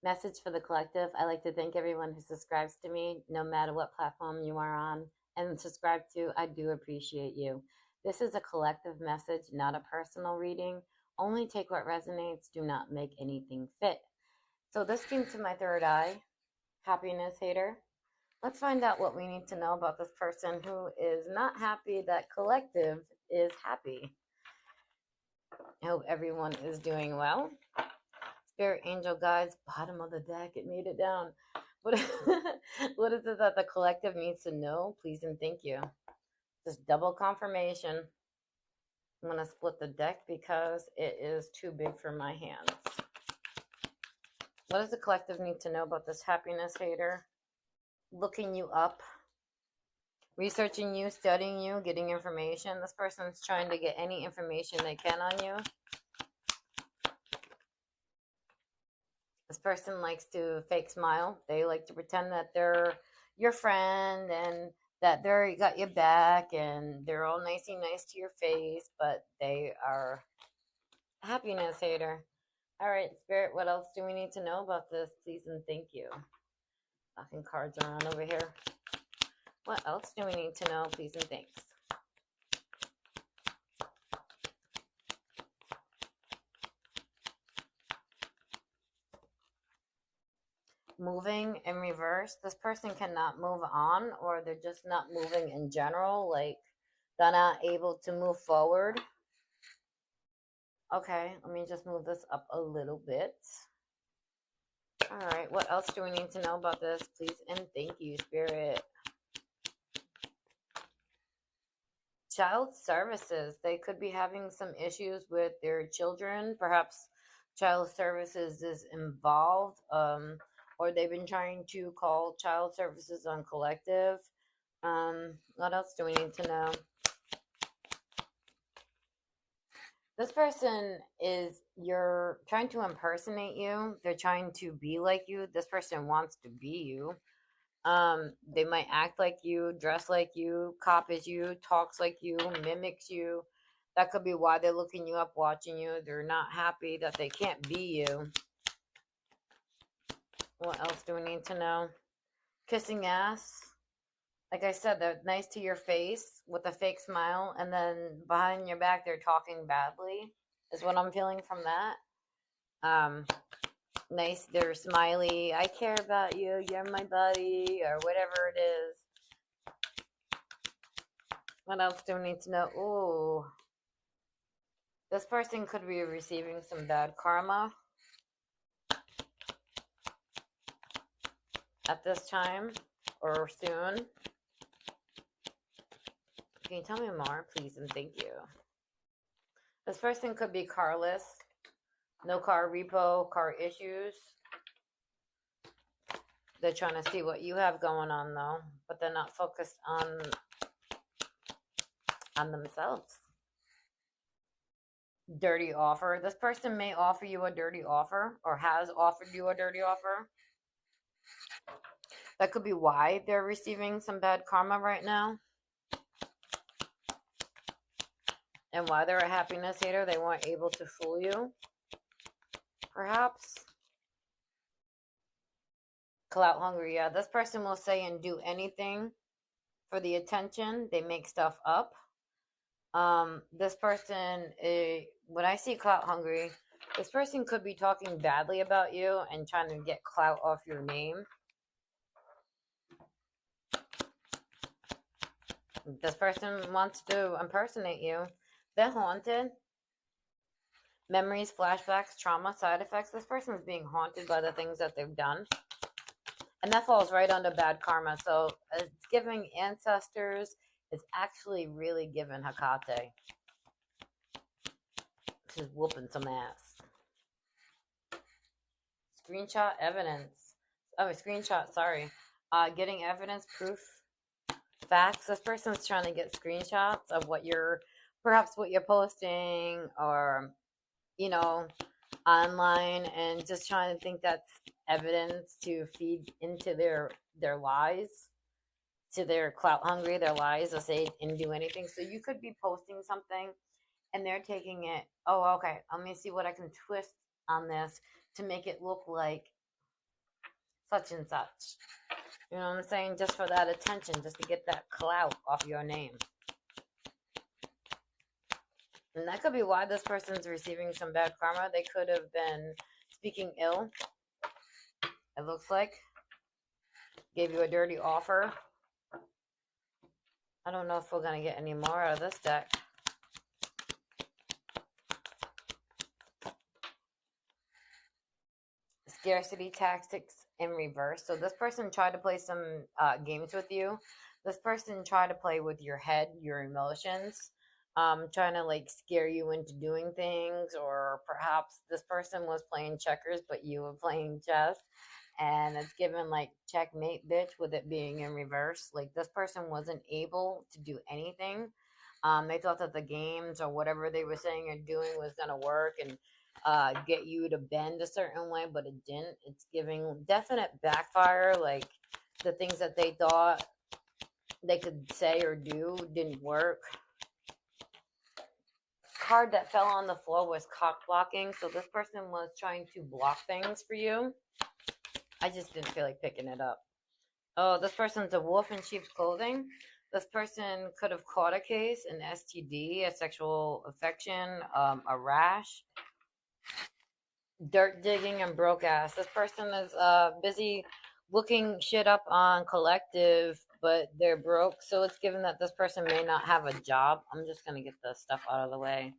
Message for the collective. I like to thank everyone who subscribes to me, no matter what platform you are on and subscribe to. I do appreciate you. This is a collective message, not a personal reading. Only take what resonates, do not make anything fit. So, this came to my third eye, happiness hater. Let's find out what we need to know about this person who is not happy that collective is happy. I hope everyone is doing well. Spirit angel guides, bottom of the deck, it made it down. What, what is it that the collective needs to know? Please and thank you. Just double confirmation. I'm going to split the deck because it is too big for my hands. What does the collective need to know about this happiness hater? Looking you up, researching you, studying you, getting information. This person's trying to get any information they can on you. This person likes to fake smile. They like to pretend that they're your friend and that they're got your back and they're all nicey nice to your face, but they are a happiness hater. All right, Spirit, what else do we need to know about this? Please and thank you. Knocking cards around over here. What else do we need to know? Please and thanks. Moving in reverse. This person cannot move on, or they're just not moving in general. Like they're not able to move forward. Okay, let me just move this up a little bit. All right, what else do we need to know about this? Please and thank you, Spirit. Child services. They could be having some issues with their children. Perhaps child services is involved, or they've been trying to call child services on collective. What else do we need to know? This person is, you're trying to impersonate you. They're trying to be like you. This person wants to be you. They might act like you, dress like you, copies you, talks like you, mimics you. That could be why they're looking you up, watching you. They're not happy that they can't be you. What else do we need to know? Kissing ass. Like I said, they're nice to your face with a fake smile, and then behind your back, they're talking badly, is what I'm feeling from that. Nice, they're smiley. I care about you. You're my buddy, or whatever it is. What else do we need to know? Ooh. This person could be receiving some bad karma at this time or soon. Can you tell me more, please, and thank you? This person could be carless, no car repo, car issues. They're trying to see what you have going on, though, but they're not focused on themselves. Dirty offer. This person may offer you a dirty offer or has offered you a dirty offer. That could be why they're receiving some bad karma right now. And why they're a happiness hater. They weren't able to fool you. Perhaps. Clout hungry. Yeah, this person will say and do anything for the attention. They make stuff up. This person, when I see clout hungry, this person could be talking badly about you and trying to get clout off your name. This person wants to impersonate you. They're haunted. Memories, flashbacks, trauma, side effects. This person is being haunted by the things that they've done. And that falls right under bad karma. So it's giving ancestors. It's actually really giving Hecate. She's whooping some ass. Screenshot evidence. Oh, screenshot, sorry. Getting evidence, proof, facts. This person's trying to get screenshots of what you're, perhaps what you're posting or, online, and just trying to think that's evidence to feed into their lies, to their clout hungry, their lies to say and do anything. So you could be posting something and they're taking it, oh, okay, let me see what I can twist on this to make it look like such and such. You know what I'm saying? Just for that attention, just to get that clout off your name. And that could be why this person's receiving some bad karma. They could have been speaking ill, it looks like. Gave you a dirty offer. I don't know if we're going to get any more out of this deck. Scarcity tactics in reverse. So this person tried to play some games with you. This person tried to play with your head, your emotions, trying to like scare you into doing things, or perhaps this person was playing checkers, but you were playing chess. And it's given like checkmate, bitch, with it being in reverse. Like this person wasn't able to do anything. They thought that the games or whatever they were saying or doing was going to work and get you to bend a certain way, but it didn't. It's giving definite backfire. Like the things that they thought they could say or do didn't work. Card that fell on the floor was cock blocking. So this person was trying to block things for you. I just didn't feel like picking it up. Oh, this person's a wolf in sheep's clothing. This person could have caught a case, an STD, a sexual affection, a rash, dirt digging, and broke ass. This person is busy looking shit up on Collective, but they're broke. So it's given that this person may not have a job. I'm just going to get the stuff out of the way.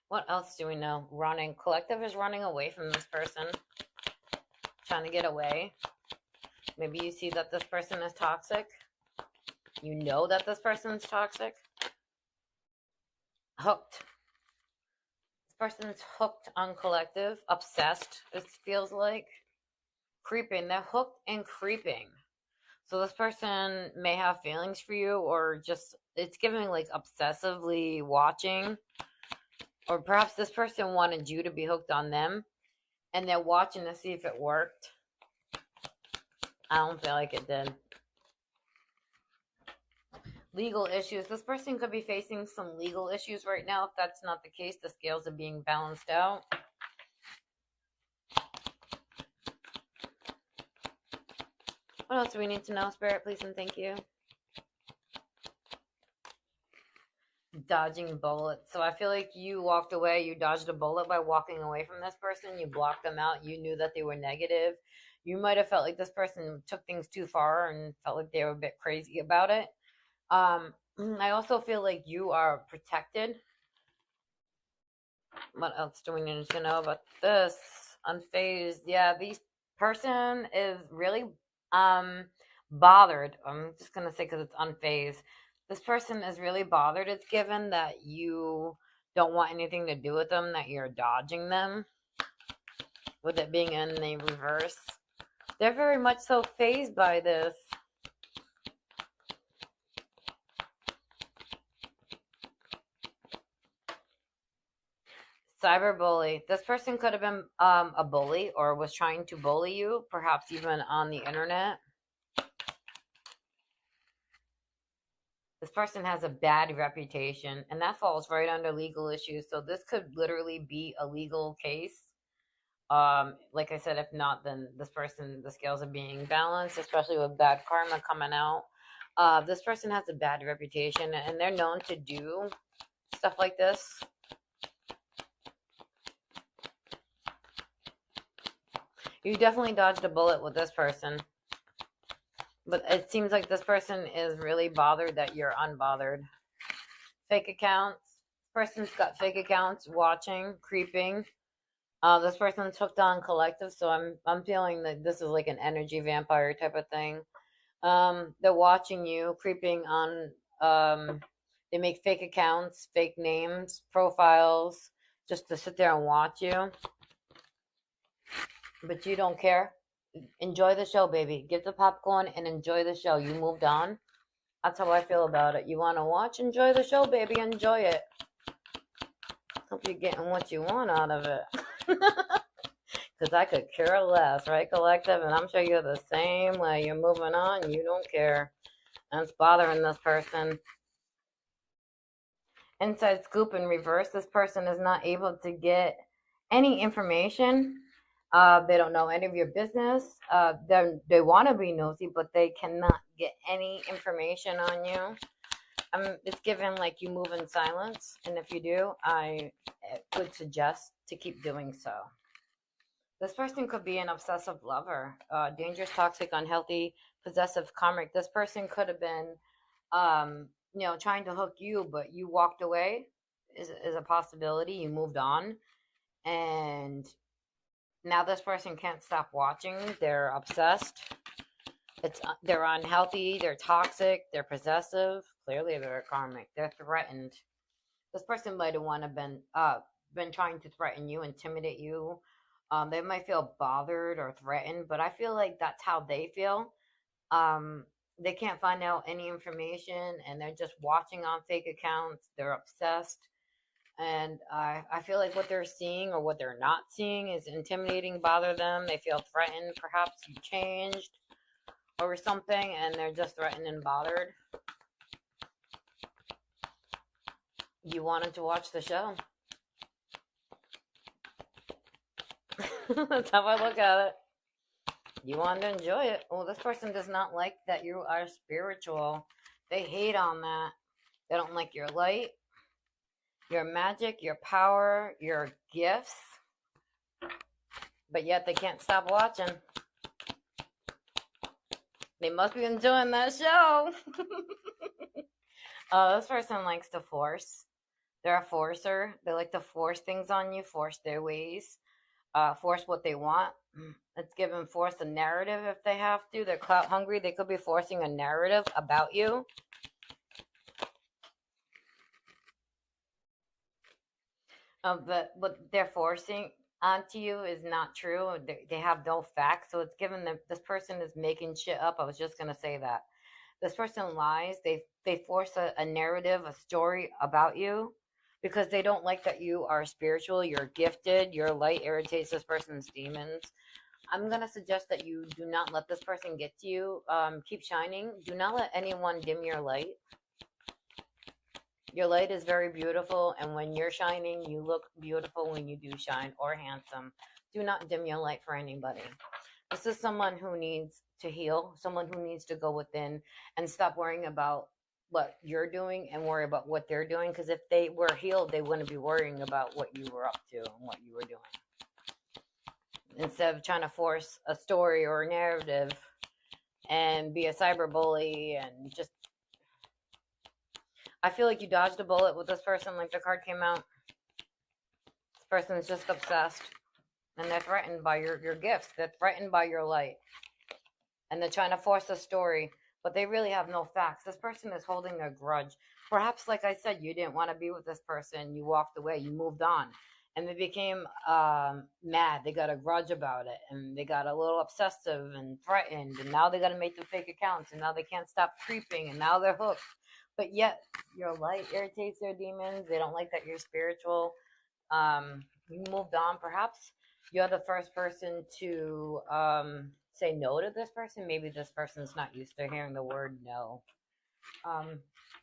What else do we know? Running. Collective is running away from this person. Trying to get away. Maybe you see that this person is toxic. You know that this person's toxic. Hooked. This person's hooked on Collective. Obsessed, it feels like. Creeping. They're hooked and creeping. So this person may have feelings for you, or just, it's giving like obsessively watching. Or perhaps this person wanted you to be hooked on them, and they're watching to see if it worked. I don't feel like it did. Legal issues. This person could be facing some legal issues right now. If that's not the case, the scales are being balanced out. What else do we need to know, Spirit? Please and thank you. Dodging bullets. So I feel like you walked away. You dodged a bullet by walking away from this person. You blocked them out. You knew that they were negative. You might have felt like this person took things too far and felt like they were a bit crazy about it. I also feel like you are protected. What else do we need to know about this? Unfazed. Yeah, this person is really bothered. I'm just gonna say because it's unfazed. This person is really bothered. It's given that you don't want anything to do with them, that you're dodging them, with it being in the reverse. They're very much so fazed by this. Cyberbully. This person could have been a bully or was trying to bully you, perhaps even on the internet. This person has a bad reputation, and that falls right under legal issues. So this could literally be a legal case. Like I said, if not, then this person, the scales are being balanced, especially with bad karma coming out. This person has a bad reputation, and they're known to do stuff like this. You definitely dodged a bullet with this person. But it seems like this person is really bothered that you're unbothered. Fake accounts. This person's got fake accounts watching, creeping. This person's hooked on Collective, so I'm feeling that this is like an energy vampire type of thing. They're watching you, creeping on. They make fake accounts, fake names, profiles, just to sit there and watch you. But you don't care. Enjoy the show, baby. Get the popcorn and enjoy the show. You moved on. That's how I feel about it. You want to watch? Enjoy the show, baby. Enjoy it. Hope you're getting what you want out of it. Because I could care less, right, Collective? And I'm sure you're the same way. You're moving on. You don't care. And it's bothering this person. Inside scoop in reverse, this person is not able to get any information. They don't know any of your business. They want to be nosy, but they cannot get any information on you. It's given like you move in silence, and if you do, I would suggest to keep doing so. This person could be an obsessive lover, dangerous, toxic, unhealthy, possessive, karmic. This person could have been, trying to hook you, but you walked away. Is a possibility. You moved on, and now this person can't stop watching. They're obsessed. They're unhealthy. They're toxic. They're possessive. Clearly, they're karmic. They're threatened. This person might have been trying to threaten you, intimidate you. They might feel bothered or threatened, but I feel like that's how they feel. They can't find out any information, and they're just watching on fake accounts. They're obsessed, and I feel like what they're seeing or what they're not seeing is intimidating, bother them. They feel threatened. Perhaps you changed or something, and they're just threatened and bothered. You wanted to watch the show. That's how I look at it. You wanted to enjoy it. Well, this person does not like that you are spiritual. They hate on that. They don't like your light, your magic, your power, your gifts. But yet they can't stop watching. They must be enjoying that show. This person likes to force. They're a forcer. They like to force things on you, force their ways, force what they want. Let's give them force a narrative if they have to. They're clout hungry. They could be forcing a narrative about you. But what they're forcing onto you is not true. They have no facts. So it's given them, this person is making shit up. I was just going to say that. This person lies. They force a narrative, a story about you because they don't like that you are spiritual, you're gifted, your light irritates this person's demons. I'm going to suggest that you do not let this person get to you. Keep shining. Do not let anyone dim your light. Your light is very beautiful, and when you're shining, you look beautiful when you do shine, or handsome. Do not dim your light for anybody. This is someone who needs to heal, someone who needs to go within and stop worrying about what you're doing and worry about what they're doing. Because if they were healed, they wouldn't be worrying about what you were up to and what you were doing. Instead of trying to force a story or a narrative and be a cyberbully and just, I feel like you dodged a bullet with this person. Like the card came out. This person's just obsessed, and they're threatened by your gifts. They're threatened by your light, and they're trying to force a story, but they really have no facts. This person is holding a grudge. Perhaps, like I said, you didn't want to be with this person. You walked away. You moved on. And they became mad. They got a grudge about it, and they got a little obsessive and threatened, and now they got to make the fake accounts, and now they can't stop creeping, and now they're hooked. But yet your light irritates their demons. They don't like that you're spiritual. You moved on. Perhaps you're the first person to say no to this person. Maybe this person's not used to hearing the word no.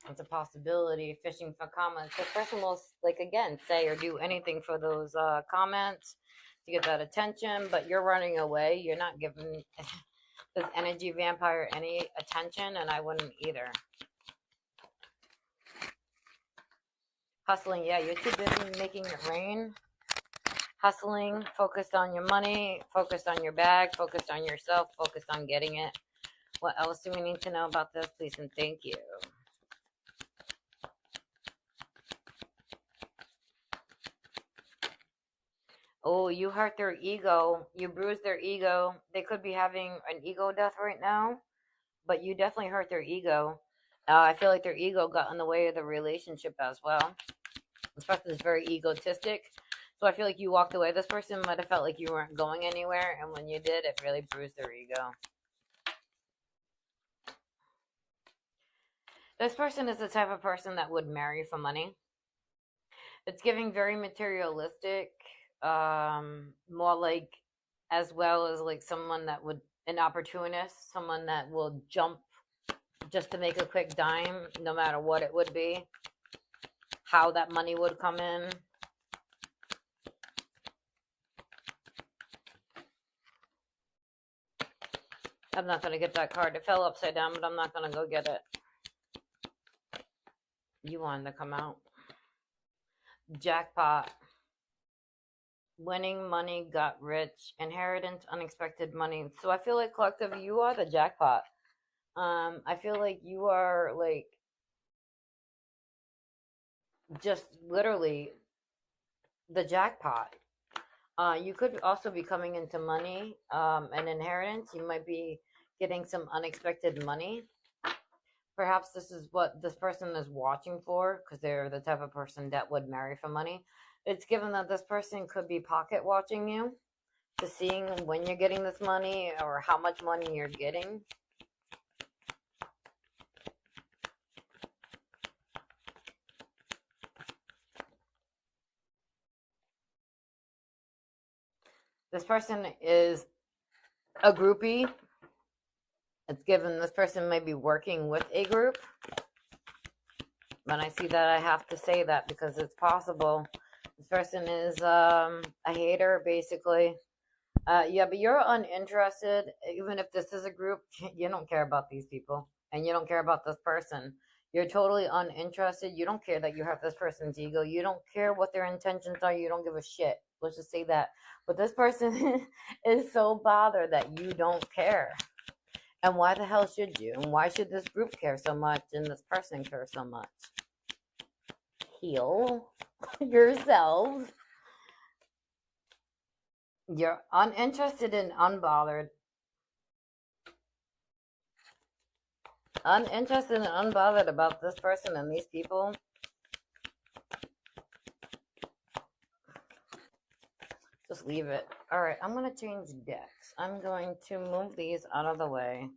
It's a possibility. Fishing for comments. This person will, like, again, say or do anything for those comments to get that attention, but you're running away. You're not giving this energy vampire any attention, and I wouldn't either. Hustling, yeah, you're too busy making it rain. Hustling, focused on your money, focused on your bag, focused on yourself, focused on getting it. What else do we need to know about this? Please and thank you. Oh, you hurt their ego. You bruised their ego. They could be having an ego death right now, but you definitely hurt their ego. I feel like their ego got in the way of the relationship as well. This person is very egotistic. So I feel like you walked away. This person might have felt like you weren't going anywhere, and when you did, it really bruised their ego. This person is the type of person that would marry for money. It's giving very materialistic, more like, as well as like someone that would, an opportunist, someone that will jump just to make a quick dime, no matter what it would be. how that money would come in. I'm not going to get that card. It fell upside down, but I'm not going to go get it. You wanted to come out. Jackpot. Winning money, got rich, inheritance, unexpected money. So I feel like, collective, you are the jackpot. I feel like you are like just literally the jackpot. You could also be coming into money, and inheritance. You might be getting some unexpected money. Perhaps this is what this person is watching for, because they're the type of person that would marry for money. It's given that this person could be pocket watching you to seeing when you're getting this money or how much money you're getting. This person is a groupie. It's given this person may be working with a group. When I see that, I have to say that because it's possible. This person is a hater, basically. Yeah, but you're uninterested. Even if this is a group, you don't care about these people. And you don't care about this person. You're totally uninterested. You don't care that you have this person's ego. You don't care what their intentions are. You don't give a shit. Let's just say that. But this person is so bothered that you don't care. And why the hell should you? And why should this group care so much and this person care so much? Heal yourselves. You're uninterested and unbothered. Uninterested and unbothered about this person and these people. Just leave it. Alright, I'm going to change decks. I'm going to move these out of the way.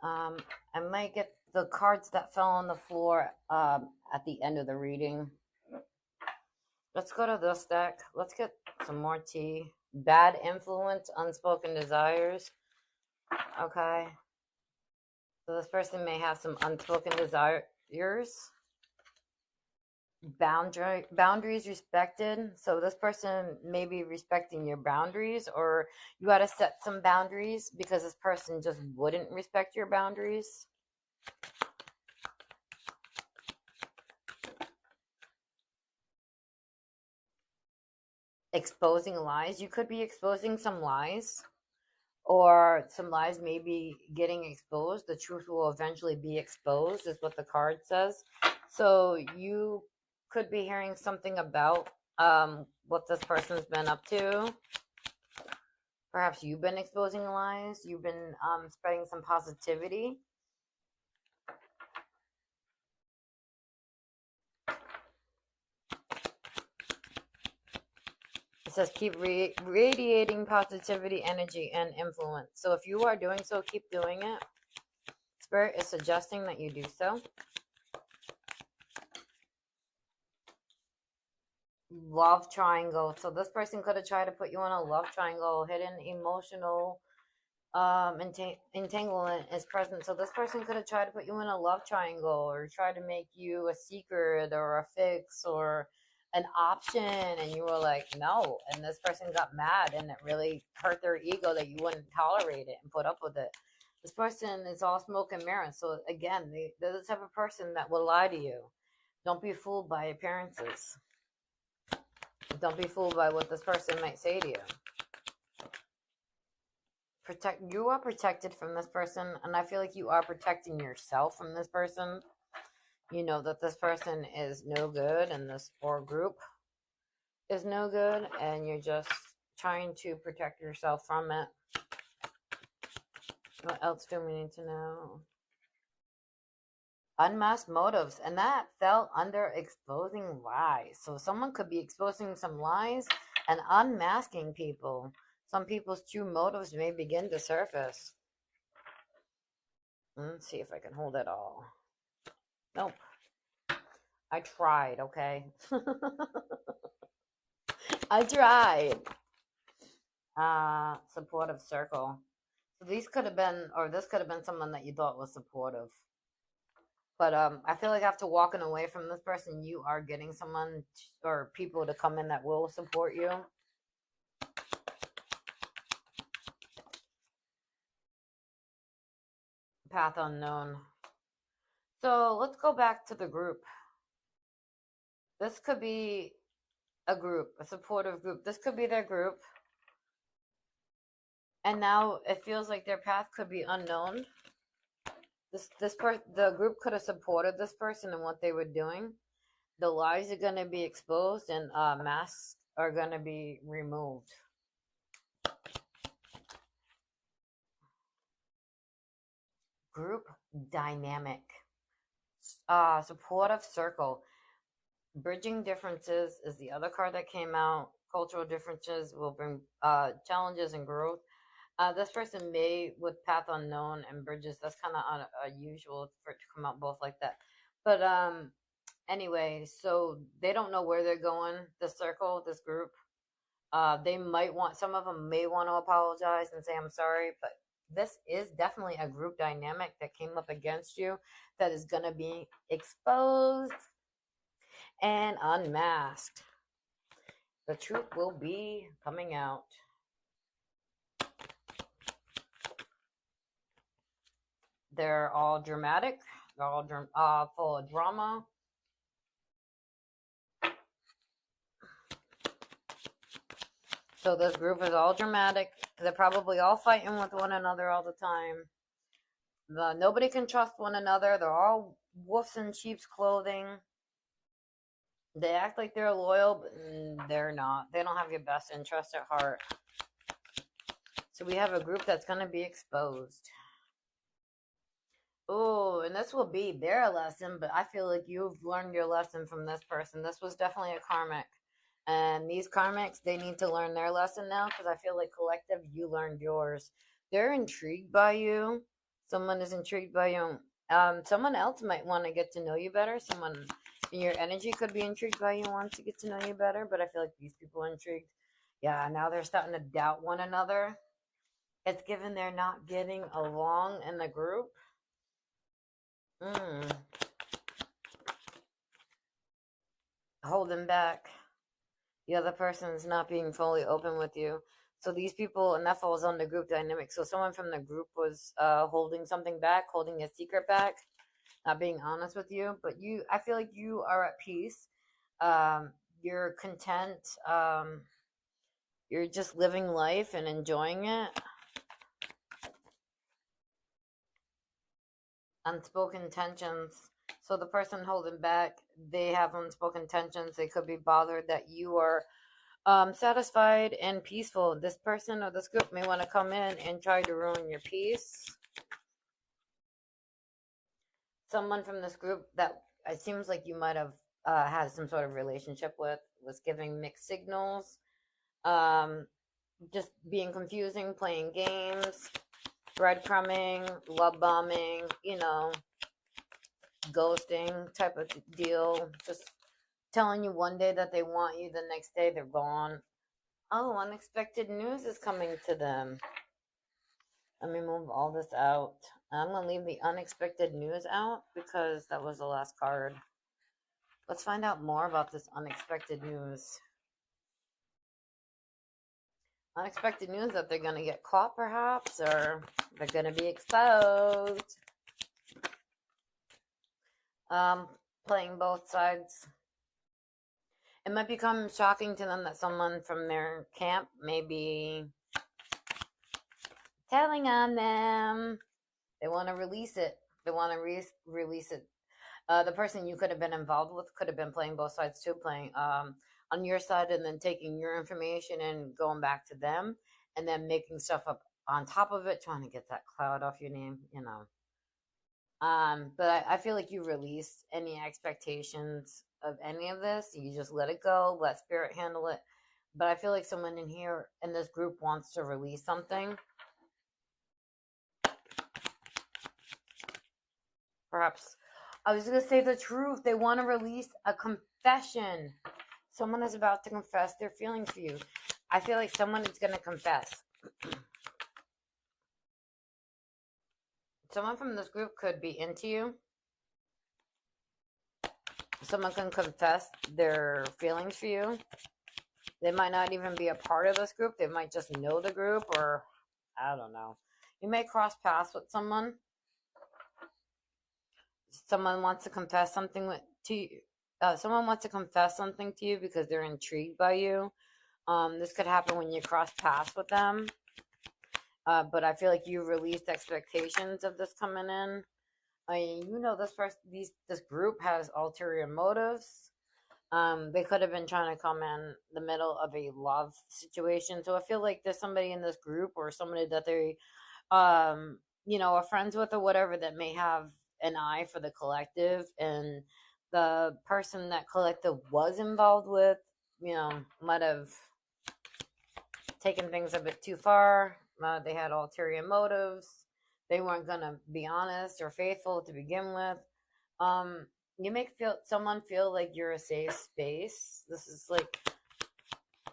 I might get the cards that fell on the floor at the end of the reading. Let's go to this deck. Let's get some more tea. Bad influence, unspoken desires. Okay. So this person may have some unspoken desires. Boundaries respected. So this person may be respecting your boundaries, or you got to set some boundaries because this person just wouldn't respect your boundaries. Exposing lies. You could be exposing some lies, or some lies may be getting exposed. The truth will eventually be exposed, is what the card says. So you could be hearing something about what this person's been up to. Perhaps you've been exposing lies. You've been spreading some positivity. It says keep radiating positivity, energy, and influence. So if you are doing so, keep doing it. Spirit is suggesting that you do so. Love triangle. So this person could have tried to put you in a love triangle. Hidden emotional entanglement is present. So this person could have tried to put you in a love triangle, or try to make you a secret or a fix or an option, and you were like, no. And this person got mad, and it really hurt their ego that you wouldn't tolerate it and put up with it. This person is all smoke and mirrors. So again, they're the type of person that will lie to you. Don't be fooled by appearances. Don't be fooled by what this person might say to you. You are protected from this person, and I feel like you are protecting yourself from this person. You know that this person is no good, and this or group is no good, and you're just trying to protect yourself from it. What else do we need to know? Unmasked motives, and that fell under exposing lies. So someone could be exposing some lies and unmasking people. Some people's true motives may begin to surface. Let's see if I can hold it all. Nope. I tried, okay? I tried. Supportive circle. So these could have been, or this could have been someone that you thought was supportive. But I feel like after walking away from this person, you are getting someone or people to come in that will support you. Path unknown. So let's go back to the group. This could be a group, a supportive group. This could be their group. And now it feels like their path could be unknown. The group could have supported this person in what they were doing. The lies are going to be exposed and masks are going to be removed. Group dynamic. Supportive circle. Bridging differences is the other card that came out. Cultural differences will bring challenges and growth. This person may, with path unknown and bridges, that's kind of unusual for it to come out both like that. But anyway, so they don't know where they're going. This circle, this group, they might want. Some of them may want to apologize and say I'm sorry, but this is definitely a group dynamic that came up against you that is going to be exposed and unmasked. The truth will be coming out. They're all dramatic. They're all full of drama. So this group is all dramatic. They're probably all fighting with one another all the time. Nobody can trust one another. They're all wolves in sheep's clothing. They act like they're loyal, but they're not. They don't have your best interest at heart. So we have a group that's going to be exposed. Oh, and this will be their lesson, but I feel like you've learned your lesson from this person. This was definitely a karmic. And these karmics, they need to learn their lesson now because I feel like collective, you learned yours. They're intrigued by you. Someone is intrigued by you. Someone else might want to get to know you better. Someone in your energy could be intrigued by you, wants to get to know you better. But I feel like these people are intrigued. Yeah, now they're starting to doubt one another. It's given they're not getting along in the group. Holding back. The other person is not being fully open with you. So these people, and that falls on the group dynamic. So someone from the group was holding something back, holding a secret back, not being honest with you. But I feel like you are at peace. You're content. You're just living life and enjoying it. Unspoken tensions. So the person holding back, they have unspoken tensions. They could be bothered that you are satisfied and peaceful. This person or this group may want to come in and try to ruin your peace. Someone from this group that it seems like you might have had some sort of relationship with was giving mixed signals. Just being confusing, playing games, breadcrumbing, love bombing, ghosting type of deal. Just telling you one day that they want you, the next day they're gone. Oh, unexpected news is coming to them. Let me move all this out. I'm going to leave the unexpected news out because that was the last card. Let's find out more about this unexpected news. Unexpected news that they're going to get caught perhaps, or they're going to be exposed. Playing both sides. It might become shocking to them that someone from their camp may be telling on them. They want to release it. They want to release it. The person you could have been involved with could have been playing both sides too, playing on your side and then taking your information and going back to them and then making stuff up on top of it, trying to get that cloud off your name, But I feel like you release any expectations of any of this. You just let it go, let spirit handle it. But I feel like someone in here in this group wants to release something. Perhaps I was going to say the truth. They want to release a confession. Someone is about to confess their feelings for you. I feel like someone is going to confess. Someone from this group could be into you. someone can confess their feelings for you. They might not even be a part of this group. They might just know the group, or I don't know. You may cross paths with someone. Someone wants to confess something to you. Someone wants to confess something to you because they're intrigued by you. This could happen when you cross paths with them. But I feel like you released expectations of this coming in. I mean, this group has ulterior motives. They could have been trying to come in the middle of a love situation. So I feel like there's somebody in this group or somebody that they, are friends with or whatever that may have an eye for the collective, and the person that collective was involved with, might have taken things a bit too far. They had ulterior motives. They weren't gonna be honest or faithful to begin with. You make someone feel like you're a safe space. This is like,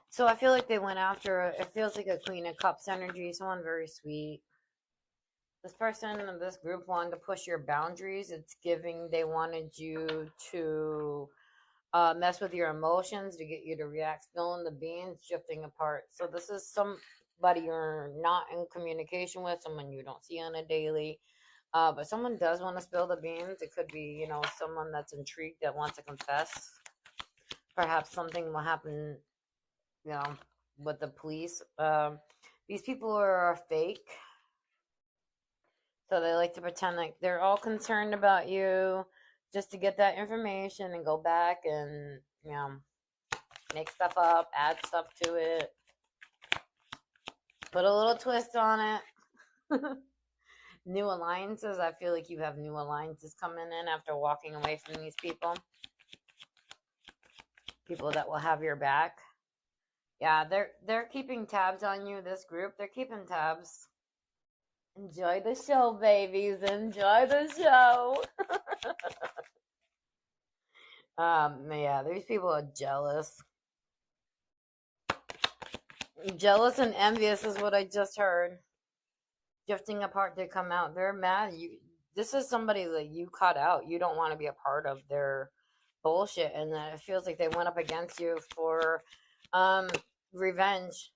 so I feel like they went after. It feels like a Queen of Cups energy. Someone very sweet. This person in this group wanted to push your boundaries. It's giving they wanted you to mess with your emotions to get you to react, spilling the beans, drifting apart. So this is somebody you're not in communication with, someone you don't see on a daily. But someone does want to spill the beans. It could be, someone that's intrigued that wants to confess. Perhaps something will happen, with the police. These people are fake. So they like to pretend like they're all concerned about you just to get that information and go back and, make stuff up, add stuff to it, put a little twist on it. New alliances. I feel like you have new alliances coming in after walking away from these people. People that will have your back. Yeah, they're keeping tabs on you, this group. They're keeping tabs. Enjoy the show, babies. Enjoy the show. Yeah, these people are jealous. Jealous and envious is what I just heard. Drifting apart to come out. They're mad. This is somebody that you cut out. You don't want to be a part of their bullshit, and it feels like they went up against you for revenge.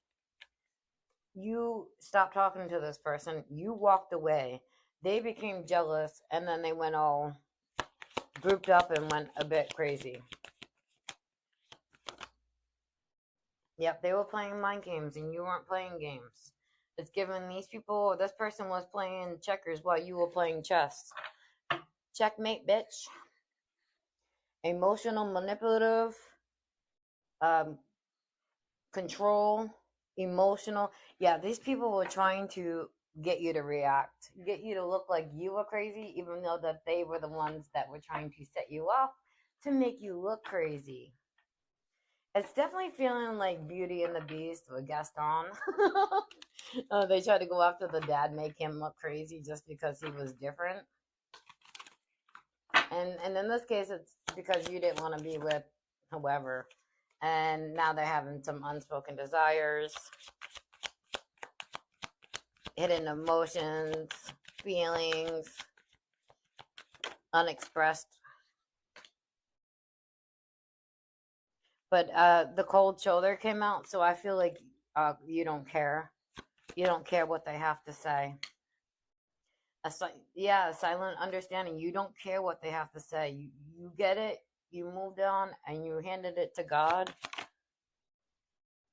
You stopped talking to this person. You walked away. They became jealous, and then they went all grouped up and went a bit crazy. Yep, they were playing mind games, and you weren't playing games. It's given these people, this person was playing checkers while you were playing chess. Checkmate, bitch. Emotional, manipulative, control, emotional. Yeah, these people were trying to get you to react, get you to look like you were crazy, even though that they were the ones that were trying to set you off to make you look crazy. It's definitely feeling like Beauty and the Beast with Gaston. They tried to go after the dad, make him look crazy just because he was different. And in this case, it's because you didn't want to be with whoever. And now they're having some unspoken desires, hidden emotions, feelings, unexpressed. But the cold shoulder came out, so I feel like you don't care. You don't care what they have to say. A silent understanding. You don't care what they have to say. You get it. You moved on and you handed it to God.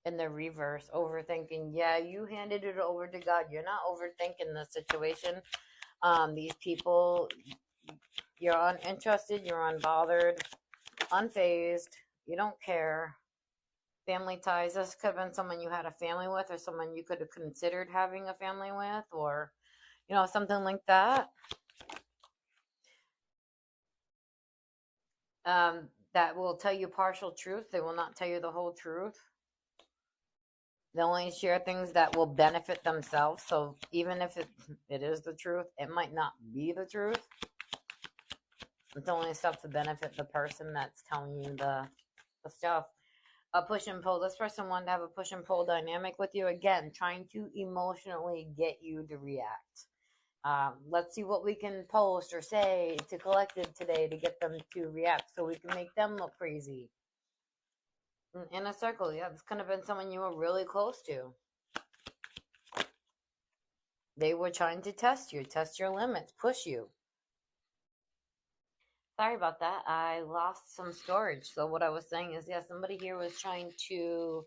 In the reverse, overthinking. Yeah, you handed it over to God. You're not overthinking the situation. These people, you're uninterested. You're unbothered, unfazed. You don't care. Family ties. This could have been someone you had a family with, or someone you could have considered having a family with, or something like that. That will tell you partial truth. They will not tell you the whole truth. They only share things that will benefit themselves. So even if it is the truth, it might not be the truth. It's only stuff to benefit the person that's telling you the stuff. A push and pull. This person wanted to have a push and pull dynamic with you. Again, trying to emotionally get you to react. Let's see what we can post or say to collective today to get them to react so we can make them look crazy. In a circle, yeah, this could have been someone you were really close to. They were trying to test you, test your limits, push you. Sorry about that. I lost some storage. So what I was saying is, yeah, somebody here was trying to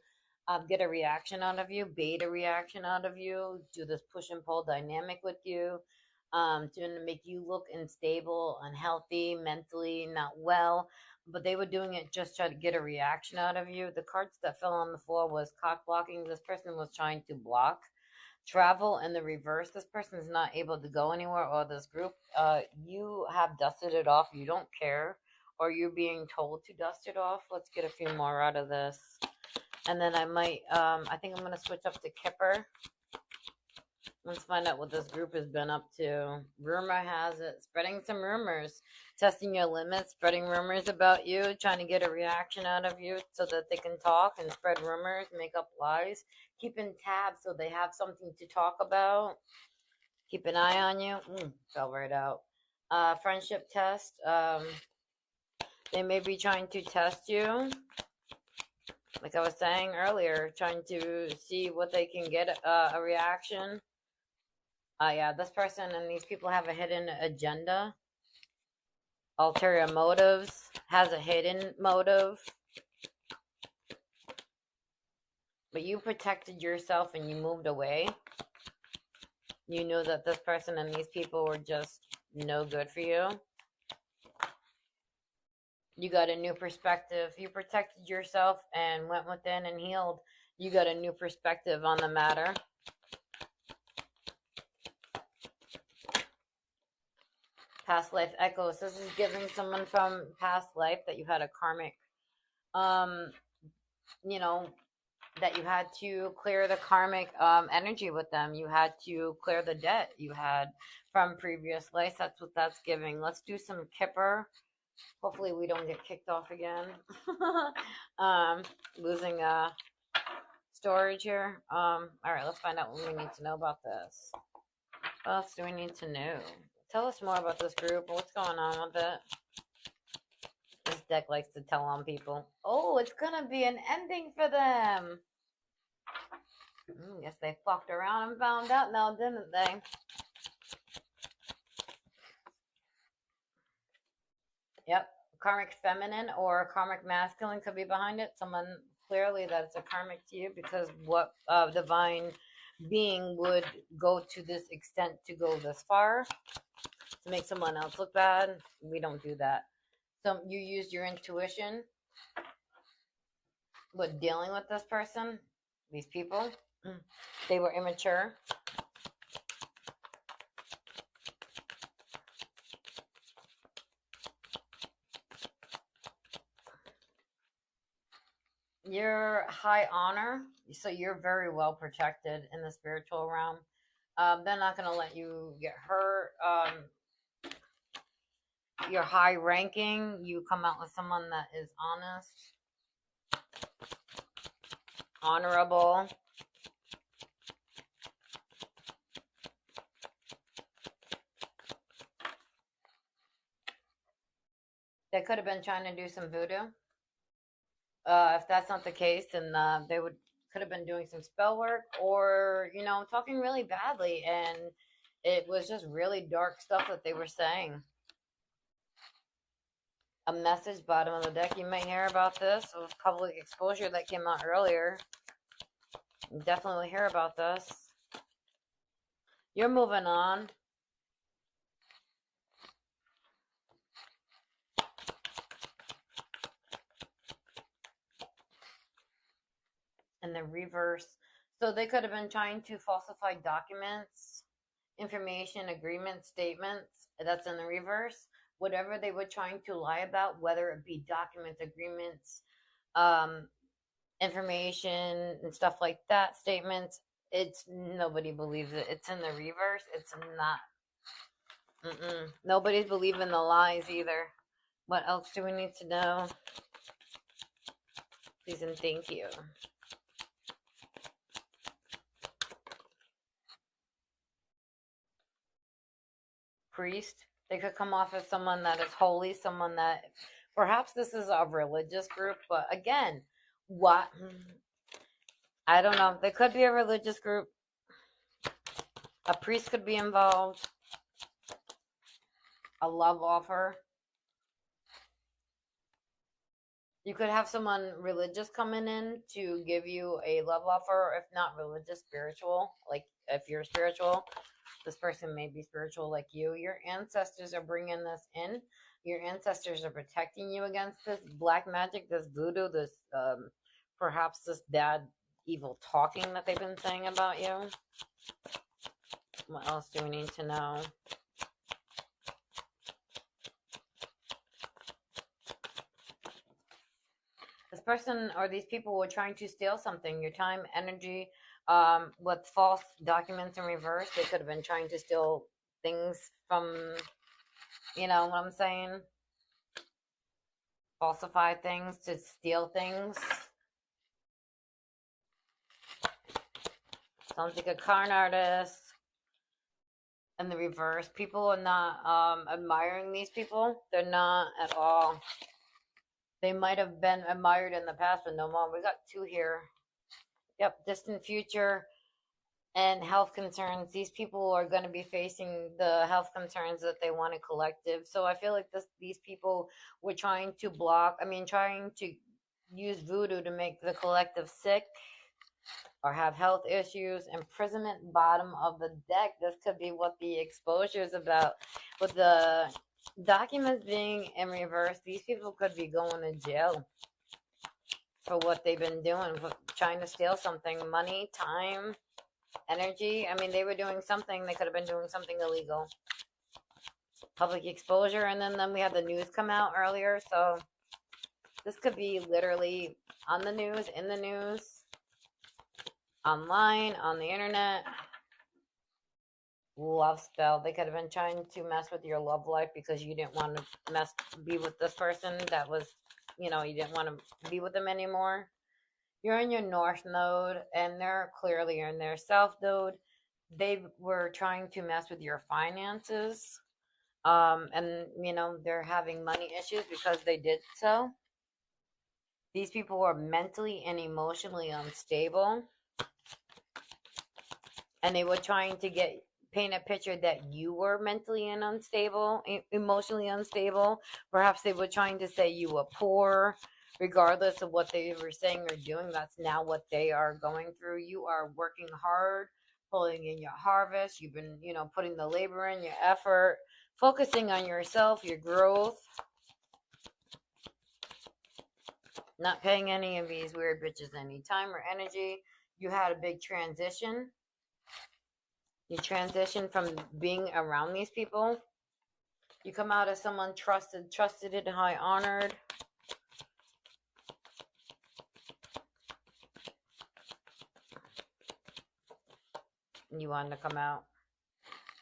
get a reaction out of you, bait a reaction out of you, do this push and pull dynamic with you, to make you look unstable, unhealthy, mentally not well. But they were doing it just try to get a reaction out of you. The cards that fell on the floor was cock blocking. This person was trying to block travel in the reverse. This person is not able to go anywhere, or this group, you have dusted it off, you don't care, or you're being told to dust it off. Let's get a few more out of this, and then I think I'm going to switch up to Kipper. Let's find out what this group has been up to. Rumor has it, spreading some rumors, testing your limits, spreading rumors about you, trying to get a reaction out of you so that they can talk and spread rumors, make up lies, keeping tabs so they have something to talk about. Keep an eye on you. Fell right out. Friendship test. They may be trying to test you. Like I was saying earlier, trying to see what they can get a reaction. Yeah, this person and these people have a hidden agenda. Ulterior motives, has a hidden motive. But you protected yourself and you moved away. You knew that this person and these people were just no good for you. You got a new perspective. You protected yourself and went within and healed. You got a new perspective on the matter. Past life echoes. This is giving someone from past life that you had a karmic, you know, that you had to clear the karmic energy with them. You had to clear the debt you had from previous life. That's what that's giving. Let's do some Kipper. Hopefully we don't get kicked off again. Losing storage here. All right, let's find out what we need to know about this. What else do we need to know? Tell us more about this group. What's going on with it? This deck likes to tell on people. Oh, it's gonna be an ending for them. Guess they fucked around and found out now, didn't they? Yep. Karmic feminine or karmic masculine could be behind it. Someone clearly that's a karmic to you, because what divine being would go to this extent to go this far to make someone else look bad? We don't do that. So you used your intuition with dealing with this person, these people. They were immature. You're high honor, so you're very well protected in the spiritual realm. They're not going to let you get hurt. You're high ranking. You come out with someone that is honest, honorable. They could have been trying to do some voodoo. If that's not the case, then they could have been doing some spell work, or talking really badly, and it was just really dark stuff that they were saying. A message, bottom of the deck. You may hear about this with public exposure that came out earlier. You definitely hear about this. You're moving on. In the reverse. So they could have been trying to falsify documents, information, agreements, statements. That's in the reverse. Whatever they were trying to lie about, whether it be documents, agreements, information, and stuff like that, statements, it's nobody believes it. It's in the reverse. It's not. Nobody's believing the lies either. What else do we need to know? Please and thank you. priest. They could come off as someone that is holy, someone that perhaps this is a religious group, but again, what I don't know. They could be a religious group. A priest could be involved. A love offer. You could have someone religious coming in to give you a love offer, if not religious, spiritual. Like if you're spiritual, this person may be spiritual like you. Your ancestors are bringing this in. Your ancestors are protecting you against this black magic, this voodoo, this perhaps this bad, evil talking that they've been saying about you. What else do we need to know? This person or these people were trying to steal something, your time, energy, with false documents in reverse. They could have been trying to steal things from, you know what I'm saying? Falsify things, to steal things. Sounds like a con artist. In the reverse, people are not admiring these people. They're not at all. They might have been admired in the past, but no more. We got two here. Yep, distant future and health concerns. These people are going to be facing the health concerns that they want a collective. So I feel like these people were trying to trying to use voodoo to make the collective sick or have health issues. Imprisonment, bottom of the deck. This could be what the exposure is about. With the documents being in reverse, these people could be going to jail for what they've been doing, trying to steal something, money, time, energy. I mean, they were doing something. They could have been doing something illegal. Public exposure, and then we had the news come out earlier. So this could be literally on the news, in the news, online, on the internet. Love spell. They could have been trying to mess with your love life because you didn't want to be with this person that was, you didn't want to be with them anymore. You're in your north node and they're clearly in their south node. They were trying to mess with your finances. And they're having money issues because they did so. These people were mentally and emotionally unstable. And they were trying to paint a picture that you were mentally and unstable, emotionally unstable. Perhaps they were trying to say you were poor. Regardless of what they were saying or doing, that's now what they are going through. You are working hard, pulling in your harvest. You've been, putting the labor in, your effort, focusing on yourself, your growth. Not paying any of these weird bitches any time or energy. You had a big transition. You transition from being around these people. You come out as someone trusted and high honored. You wanted to come out.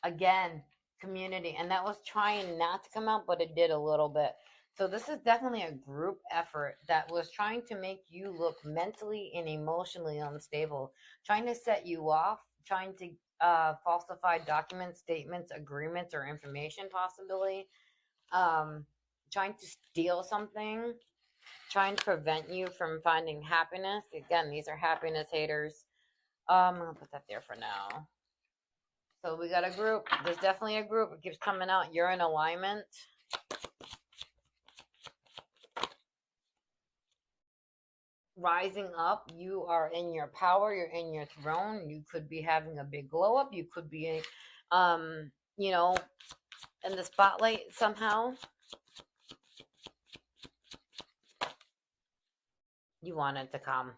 Again, community. And that was trying not to come out, but it did a little bit. So this is definitely a group effort that was trying to make you look mentally and emotionally unstable. Trying to set you off. Trying to falsify documents, statements, agreements, or information possibly. Trying to steal something. Trying to prevent you from finding happiness. Again, these are happiness haters. I'm going to put that there for now. So we got a group. There's definitely a group. It keeps coming out. You're in alignment. Rising up. You are in your power. You're in your throne. You could be having a big glow up. You could be, in the spotlight somehow. You want it to come.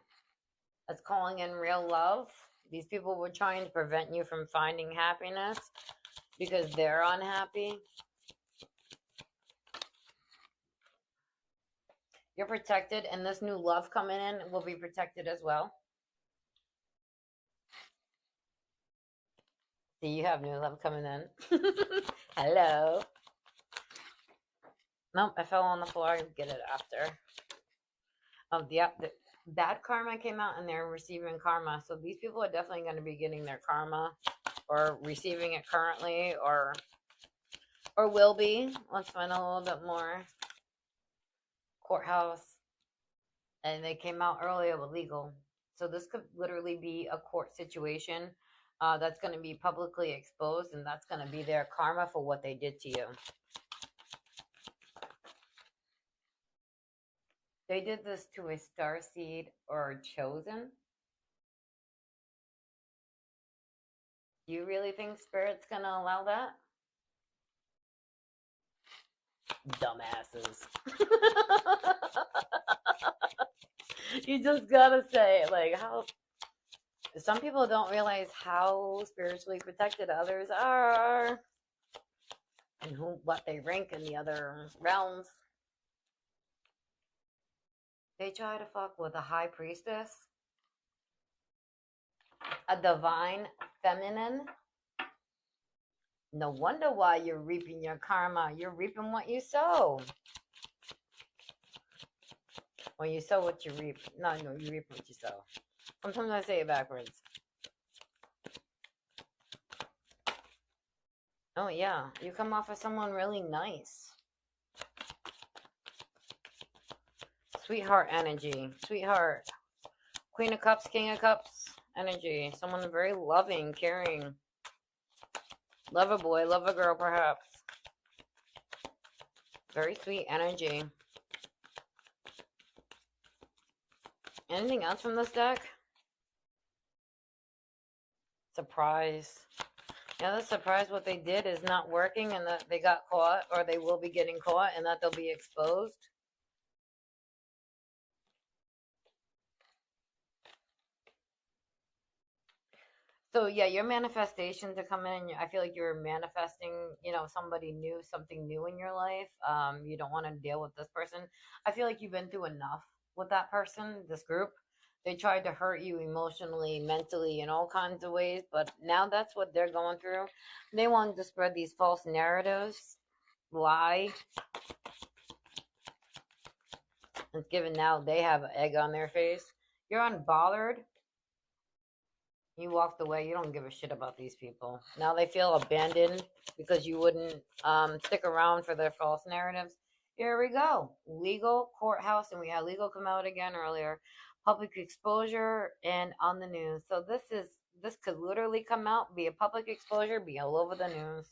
It's calling in real love. These people were trying to prevent you from finding happiness because they're unhappy. You're protected, and this new love coming in will be protected as well. See, you have new love coming in. Hello. Nope, I fell on the floor. I'll get it after. The bad karma came out, and they're receiving karma. So these people are definitely going to be getting their karma or receiving it currently, or or will be. Let's find a little bit more. Courthouse, and they came out earlier with legal. So this could literally be a court situation that's going to be publicly exposed, and that's going to be their karma for what they did to you. They did this to a star seed or chosen. Do you really think Spirit's going to allow that? Dumbasses. You just gotta say, like, how some people don't realize how spiritually protected others are and what they rank in the other realms. They try to fuck with a high priestess, a divine feminine. No wonder why you're reaping your karma. You're reaping what you sow. When you sow what you reap. No, you reap what you sow. Sometimes I say it backwards. Oh, yeah. You come off as someone really nice. Sweetheart energy. Sweetheart. Queen of Cups, King of Cups energy. Someone very loving, caring. Love a boy, love a girl, perhaps. Very sweet energy. Anything else from this deck? Surprise. Yeah, the surprise what they did is not working and that they got caught, or they will be getting caught, and that they'll be exposed. So yeah, your manifestations are coming in. I feel like you're manifesting, somebody new, something new in your life. You don't want to deal with this person. I feel like you've been through enough with that person, this group. They tried to hurt you emotionally, mentally, in all kinds of ways, but now that's what they're going through. They want to spread these false narratives, lie. It's given now they have an egg on their face. You're unbothered. You walked away. You don't give a shit about these people. Now they feel abandoned because you wouldn't stick around for their false narratives. Here we go. Legal, courthouse, and we had legal come out again earlier. Public exposure and on the news. So this could literally come out, be a public exposure, be all over the news.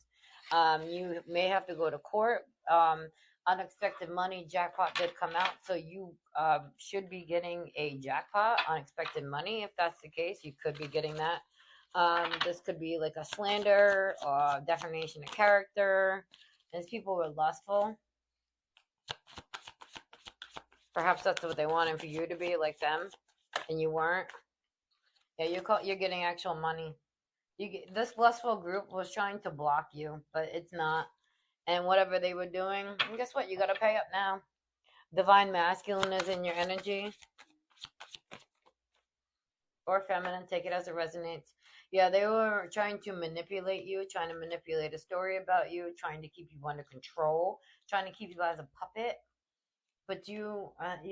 You may have to go to court. Unexpected money jackpot did come out, so you should be getting a jackpot, unexpected money. If that's the case, you could be getting that. This could be like a slander or defamation of character. As people were lustful, perhaps that's what they wanted for you to be, like them, and you weren't. Yeah, you're getting actual money. This lustful group was trying to block you, but it's not. And whatever they were doing, and guess what? You got to pay up now. Divine masculine is in your energy. Or feminine, take it as it resonates. Yeah, they were trying to manipulate you, trying to manipulate a story about you, trying to keep you under control, trying to keep you as a puppet. But you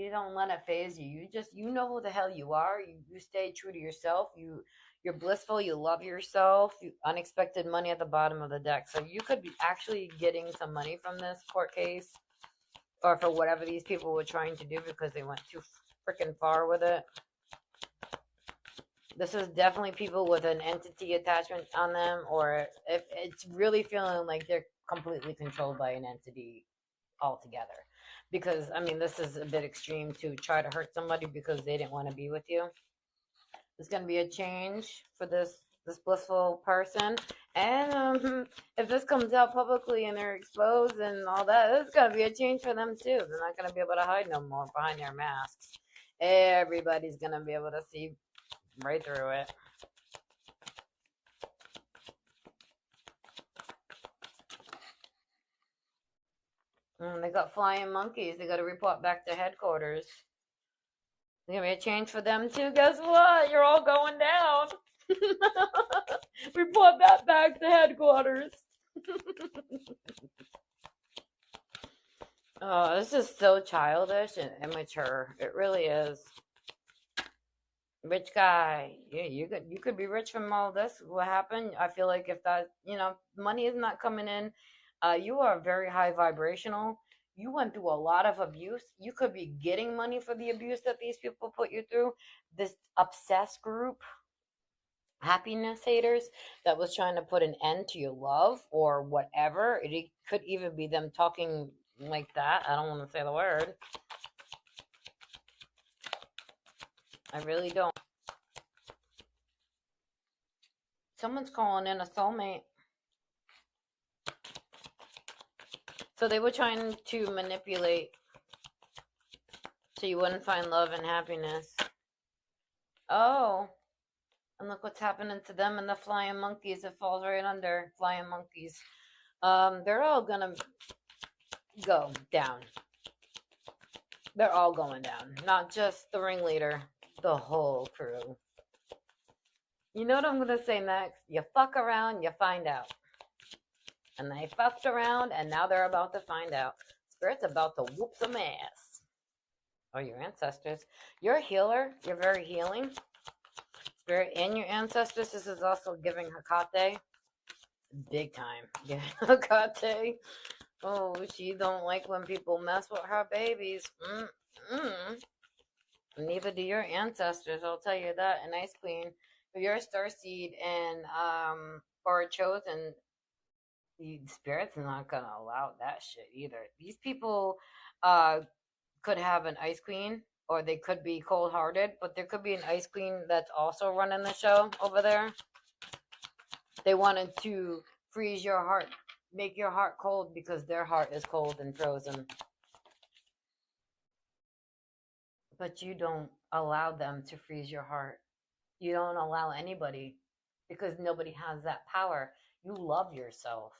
don't let it phase you. You know who the hell you are. You stay true to yourself. You're blissful. You love yourself. Unexpected money at the bottom of the deck. So you could be actually getting some money from this court case, or for whatever these people were trying to do because they went too freaking far with it. This is definitely people with an entity attachment on them, or if it's really feeling like they're completely controlled by an entity altogether. Because, I mean, this is a bit extreme to try to hurt somebody because they didn't want to be with you. There's going to be a change for this blissful person. And if this comes out publicly and they're exposed and all that, there's going to be a change for them too. They're not going to be able to hide no more behind their masks. Everybody's going to be able to see right through it. They got flying monkeys. They got to report back to headquarters. There's going to be a change for them too. Guess what? You're all going down. Report that back to headquarters. Oh, this is so childish and immature. It really is. Rich guy. Yeah, you could be rich from all this. What happened? I feel like if that, money is not coming in You are very high vibrational. You went through a lot of abuse. You could be getting money for the abuse that these people put you through. This obsessed group, happiness haters, that was trying to put an end to your love or whatever. It could even be them talking like that. I don't want to say the word. I really don't. Someone's calling in a soulmate. So they were trying to manipulate so you wouldn't find love and happiness. Oh, and look what's happening to them and the flying monkeys. It falls right under flying monkeys. They're all gonna go down. They're all going down. Not just the ringleader, the whole crew. You know what I'm gonna say next? You fuck around, you find out. And they fucked around, and now they're about to find out. Spirit's about to whoop some ass. Or your ancestors. You're a healer. You're very healing. Spirit and your ancestors. This is also giving Hecate. Big time. Giving Hecate. Oh, she don't like when people mess with her babies. Neither do your ancestors, I'll tell you that. An Ice Queen. If you're a starseed and or a chosen, the spirit's not gonna allow that shit either. These people could have an Ice Queen, or they could be cold hearted, but there could be an Ice Queen that's also running the show over there. They wanted to freeze your heart, make your heart cold because their heart is cold and frozen. But you don't allow them to freeze your heart. You don't allow anybody, because nobody has that power. You love yourself.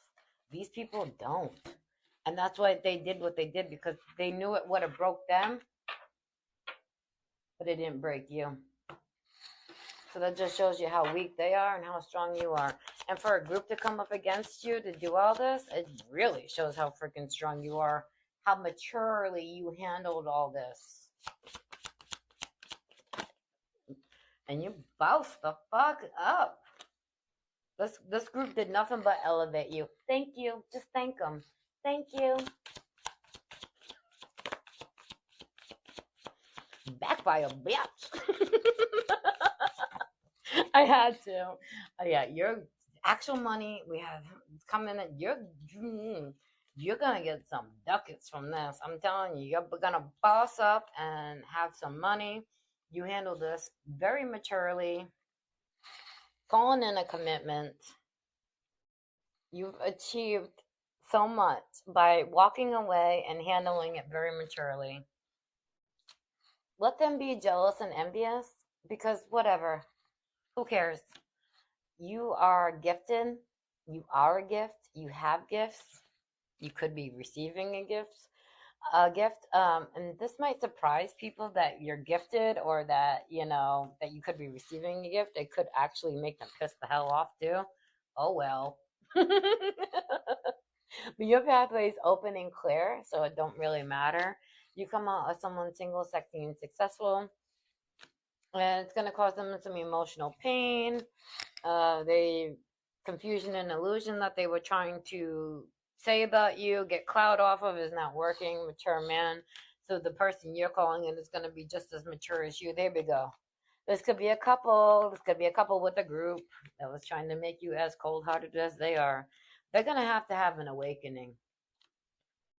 These people don't. And that's why they did what they did, because they knew it would have broke them, but it didn't break you. So that just shows you how weak they are and how strong you are. And for a group to come up against you to do all this, it really shows how freaking strong you are, how maturely you handled all this. And you boused the fuck up. This group did nothing but elevate you. Thank you. Just thank them. Thank you. Back by a bitch. I had to. Yeah, your actual money we have coming in. You're gonna get some ducats from this. I'm telling you, you're gonna boss up and have some money. You handle this very maturely, calling in a commitment. You've achieved so much by walking away and handling it very maturely. Let them be jealous and envious, because whatever. Who cares? You are gifted. You are a gift. You have gifts. You could be receiving a gift. And this might surprise people that you're gifted, or that that you could be receiving a gift. It could actually make them piss the hell off too. Oh well. But your pathway is open and clear, so it don't really matter. You come out as someone single, sexy, and successful, and it's going to cause them some emotional pain. They confusion and illusion that they were trying to say about you, get clout off of, is not working. Mature man. So the person you're calling in is going to be just as mature as you. There we go. This could be a couple. This could be a couple with a group that was trying to make you as cold-hearted as they are. They're going to have an awakening.